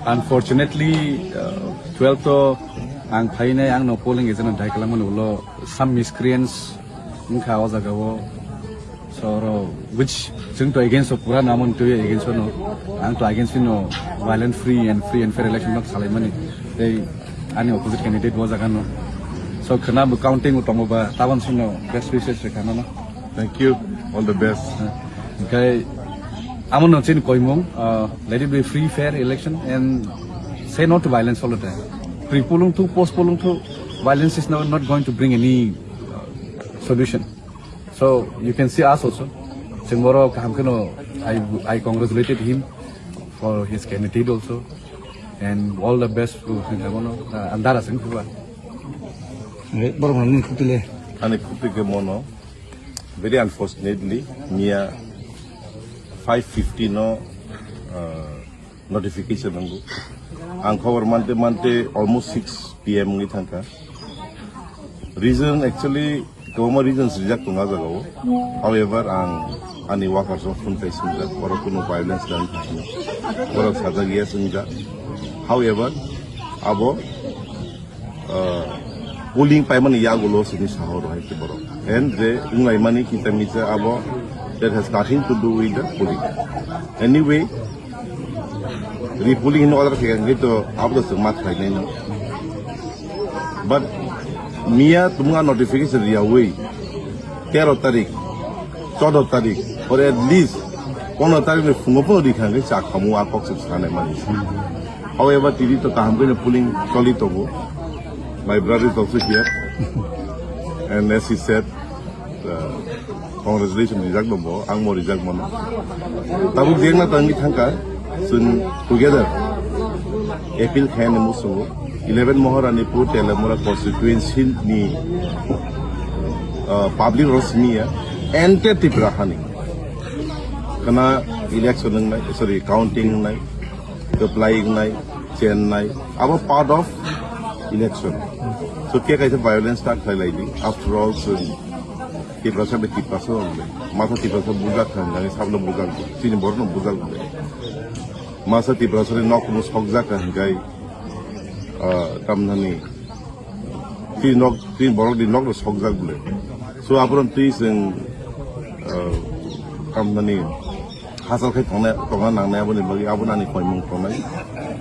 Unfortunately, 12 to ang paine ang no polling is na dai kalamon ulo some miscreants ngka ozagawo so which jung to against pura namon to against no ang to against no violent free and fair election not salimani they any opposite candidate was agano so kana counting utomo ba tawan sino best wishes rekana no. Thank you, all the best. Okay, amon no chin koimong let it be free fair election and say no to violence all the time. Pre-polling to post-polling to violence is not going to bring any solution. So you can see us also. Tomorrow, I congratulated him for his candidate also, and all the best to Andara Singh. Unexpected mono. Very unfortunately, near 5:50 no notification nangu. Ang cover month almost 6 PM ngi thangka. Reason actually government reasons reject tunga jagawo. However, ang ani workers of fun face singa or kuno violence dan thangna. Or sajagiya singa. However, abo polling payment yagulo sini sahoro hai ke boro. And the ungai mani kita misa abo that has nothing to do with the polling. Anyway, repolling in order to have the smart finance. But Mia Tunga notification away 13 tarik, 14 tarik, or at least 1 tarik में फुंगोपो दिखाएं कि चाकामु आकोक से स्थाने मानी. However, TV to कामके ने polling चली तो वो. My brother is also here, and as he said, congratulations result bobo, ang mo result mo na. Tabu dia na tangi thangka. Soon together, April 10 musuh 11 Maharanipur Telamura constituency ni public rosmiya enter Tibrahani. Karena election nai, sorry counting nai, applying nai, chain nai, our part of election. So kaya kaisa violence start lagi. After all, so Tibrasa betipasa oleh, masa Tibrasa budak kan, jadi sabla budak, sini borno budak oleh. Masa Tibrasa ni nok mus hokza kan gai kamnani tin borok di nok mus hokza gule so apron tis en kamnani hasal kai tonga nang na boni bagi abuna ni koi mung tonai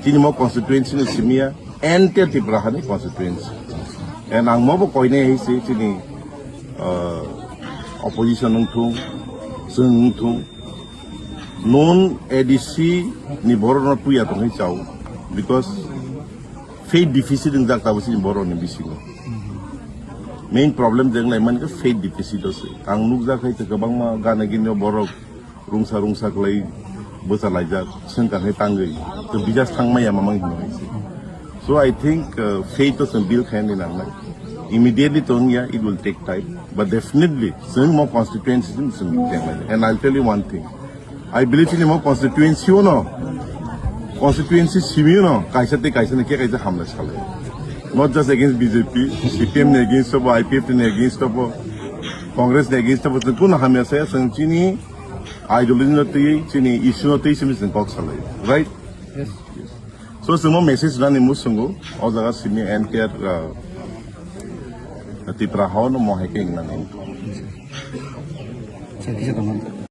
tin mo constituency ni simia enter Tibrasa ni constituency en ang mo koi ne hi si tini opposition nung thung sung thung non ADC ni boro na puya to ngi chau because faith deficit in that tabasi ni boro ni bisingo main problem deng lai man ka faith deficit ose ang nugza khai te kabang ma gana ginyo boro rungsa klai bosa laija sen ka he tangai to bijas thang ma ya mamang hi so I think faith to some bill khan ni nang immediately tongia it will take time but definitely some more constituencies in some and I'll tell you one thing I believe in more constituency no constituency civil no kaisa ne kaisa hamla chale not just against BJP CPM ne against abo IPF ne against abo Congress ne against abo to na hamya sa chini ideology no ti chini issue no ti simis ne kok chale right yes so some message na ni musungo o jaga simi enter Tipra ho no mo heking na ni